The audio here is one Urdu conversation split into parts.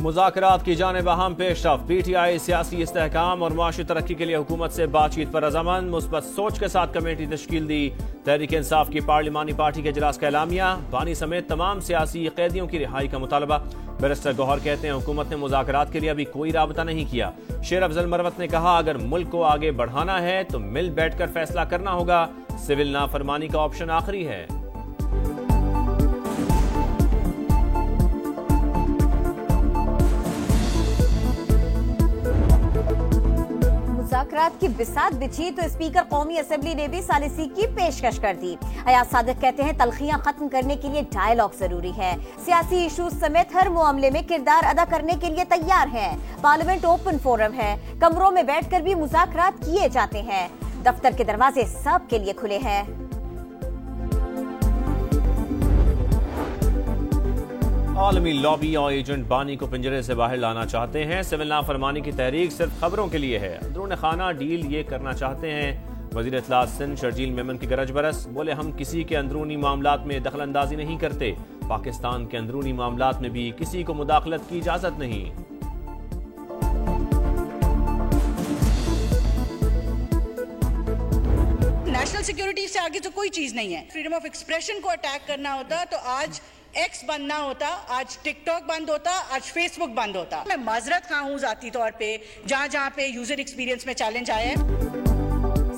مذاکرات کی جانب اہم پیش رفت۔ پی ٹی آئی سیاسی استحکام اور معاشی ترقی کے لیے حکومت سے بات چیت پر رضامند، مثبت سوچ کے ساتھ کمیٹی تشکیل دی۔ تحریک انصاف کی پارلیمانی پارٹی کے اجلاس کا اعلامیہ، بانی سمیت تمام سیاسی قیدیوں کی رہائی کا مطالبہ۔ بیرسٹر گوہر کہتے ہیں حکومت نے مذاکرات کے لیے ابھی کوئی رابطہ نہیں کیا۔ شیر افضل مروت نے کہا اگر ملک کو آگے بڑھانا ہے تو مل بیٹھ کر فیصلہ کرنا ہوگا، سول نافرمانی کا آپشن آخری ہے۔ مذاکرات کی بساط بچھی تو اسپیکر قومی اسمبلی نے بھی ثالثی کی پیشکش کر دی۔ ایاز صادق کہتے ہیں تلخیاں ختم کرنے کے لیے ڈائیلاگ ضروری ہے، سیاسی ایشوز سمیت ہر معاملے میں کردار ادا کرنے کے لیے تیار ہیں۔ پارلیمنٹ اوپن فورم ہے، کمروں میں بیٹھ کر بھی مذاکرات کیے جاتے ہیں، دفتر کے دروازے سب کے لیے کھلے ہیں۔ عالمی لابی اور ایجنٹ بانی کو پنجرے سے باہر لانا چاہتے ہیں۔ سول نافرمانی کی تحریک صرف خبروں کے لیے ہے، اندرون خانہ ڈیل یہ کرنا چاہتے ہیں۔ وزیر اطلاع سندھ شرجیل میمن کی گرج برس، بولے ہم کسی کے اندرونی معاملات میں دخل اندازی نہیں کرتے، پاکستان کے اندرونی معاملات میں بھی کسی کو مداخلت کی اجازت نہیں۔ نیشنل سیکیورٹی سے آگے تو کوئی چیز نہیں ہے۔ فریڈم آف ایکسپریشن کو اٹیک کرنا ہوتا تو آج ایکس بند نہ ہوتا، آج ٹک ٹاک بند ہوتا، آج فیس بک بند ہوتا۔ میں معذرت خواہ ہوں ذاتی طور پہ جہاں پہ یوزر ایکسپیرینس میں چیلنج آیا ہے۔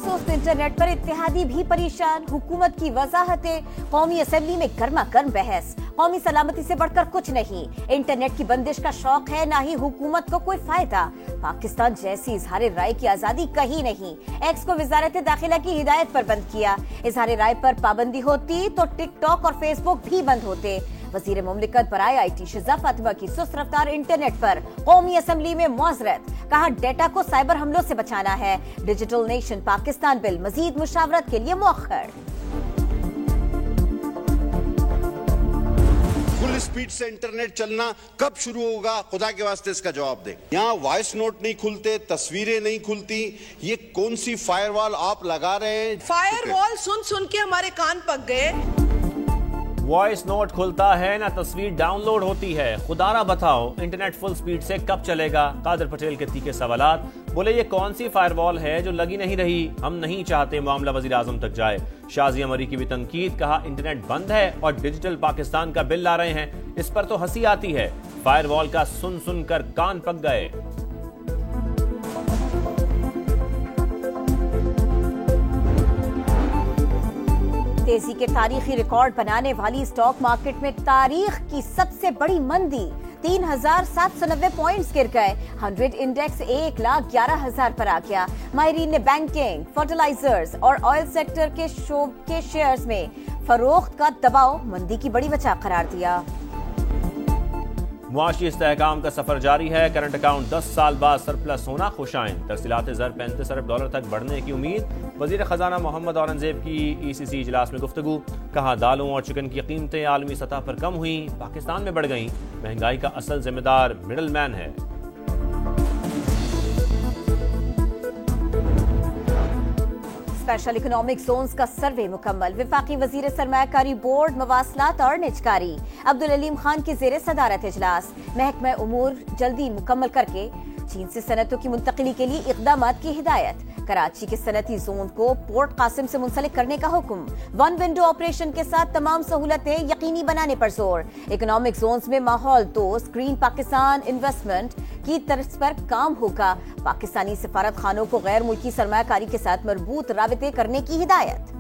سست انٹرنیٹ پر اتحادی بھی پریشان، حکومت کی وضاحتیں، قومی اسمبلی میں گرما گرم بحث۔ قومی سلامتی سے بڑھ کر کچھ نہیں، انٹرنیٹ کی بندش کا شوق ہے، نہ ہی حکومت کو کوئی فائدہ۔ پاکستان جیسی اظہار رائے کی آزادی کہیں نہیں، ایکس کو وزارت داخلہ کی ہدایت پر بند کیا۔ اظہار رائے پر پابندی ہوتی تو ٹک ٹاک اور فیس بک بھی بند ہوتے۔ وزیر مملکت برائے آئی ٹی شزا فاطمہ کی سست رفتار انٹرنیٹ پر قومی اسمبلی میں معذرت، کہا ڈیٹا کو سائبر حملوں سے بچانا ہے۔ ڈیجیٹل نیشن پاکستان بل مزید مشاورت کے لیے مؤخر۔ فل سپیڈ سے انٹرنیٹ چلنا کب شروع ہوگا؟ خدا کے واسطے اس کا جواب دیں۔ یہاں وائس نوٹ نہیں کھلتے، تصویریں نہیں کھلتی، یہ کون سی فائر وال آپ لگا رہے ہیں؟ فائر وال سن کے ہمارے کان پک گئے۔ وائس نوٹ کھلتا ہے نہ تصویر ڈاؤن لوڈ ہوتی ہے، خدا را بتاؤ انٹرنیٹ فل سپیڈ سے کب چلے گا؟ قادر پٹیل کے تیکھے سوالات، بولے یہ کون سی فائر وال ہے جو لگی نہیں رہی؟ ہم نہیں چاہتے معاملہ وزیر اعظم تک جائے۔ شازیہ مری کی بھی تنقید، کہا انٹرنیٹ بند ہے اور ڈیجیٹل پاکستان کا بل لا رہے ہیں، اس پر تو ہنسی آتی ہے، فائر وال کا سن کر کان پک گئے۔ تیزی کے تاریخی ریکارڈ بنانے والی اسٹاک مارکیٹ میں تاریخ کی سب سے بڑی مندی، 3790 پوائنٹس گر گئے، 100 انڈیکس 1,11,000 پر آ گیا۔ ماہرین نے بینکنگ، فرٹیلائزرز اور آئل سیکٹر کے شیئرز میں فروخت کا دباؤ مندی کی بڑی وجہ قرار دیا۔ معاشی استحکام کا سفر جاری ہے، کرنٹ اکاؤنٹ 10 سال بعد سرپلس ہونا خوشائند، ترسیلات زر 35 ارب ڈالر تک بڑھنے کی امید۔ وزیر خزانہ محمد اورنگزیب کی ای سی سی اجلاس میں گفتگو، کہا دالوں اور چکن کی قیمتیں عالمی سطح پر کم ہوئیں، پاکستان میں بڑھ گئیں، مہنگائی کا اصل ذمہ دار مڈل مین ہے۔ اسپیشل اکنامک زونز کا سروے مکمل، وفاقی وزیر سرمایہ کاری بورڈ مواصلات اور نجکاری عبدالعلیم خان کی زیر صدارت اجلاس، محکمہ امور جلدی مکمل کر کے چین سے صنعتوں کی منتقلی کے لیے اقدامات کی ہدایت، کراچی کے صنعتی زون کو پورٹ قاسم سے منسلک کرنے کا حکم، ون ونڈو آپریشن کے ساتھ تمام سہولتیں یقینی بنانے پر زور، اکنامک زونز میں ماحول دوست گرین پاکستان انویسٹمنٹ کی طرز پر کام ہوگا، پاکستانی سفارت خانوں کو غیر ملکی سرمایہ کاری کے ساتھ مربوط رابطے کرنے کی ہدایت۔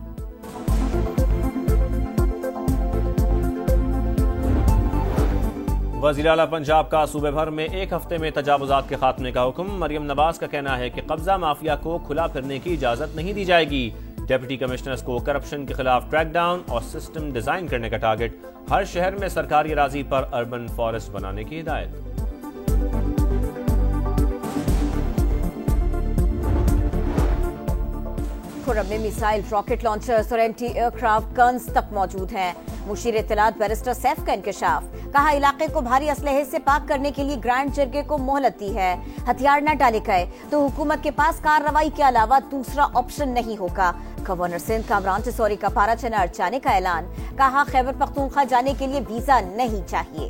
وزیر اعلیٰ پنجاب کا صوبے بھر میں ایک ہفتے میں تجاوزات کے خاتمے کا حکم، مریم نواز کا کہنا ہے کہ قبضہ مافیا کو کھلا پھرنے کی اجازت نہیں دی جائے گی، ڈپٹی کمشنرز کو کرپشن کے خلاف ٹریک ڈاؤن اور سسٹم ڈیزائن کرنے کا ٹارگٹ، ہر شہر میں سرکاری اراضی پر اربن فارسٹ بنانے کی ہدایت۔ خرم میں میزائل، راکٹ لانچرز اور اینٹی ایئر کرافٹ گنز تک موجود ہیں، مشیر اطلاعات بیرسٹر سیف کا انکشاف، کہا علاقے کو بھاری اسلحے سے پاک کرنے کے لیے گرینڈ جرگے کو مہلت دی ہے، ہتھیار نہ ڈالے گئے تو حکومت کے پاس کارروائی کے علاوہ دوسرا آپشن نہیں ہوگا۔ گورنر سندھ کامران ٹسوری کا پارا چنار جانے کا اعلان، کہا خیبر پختونخوا جانے کے لیے ویزا نہیں چاہیے۔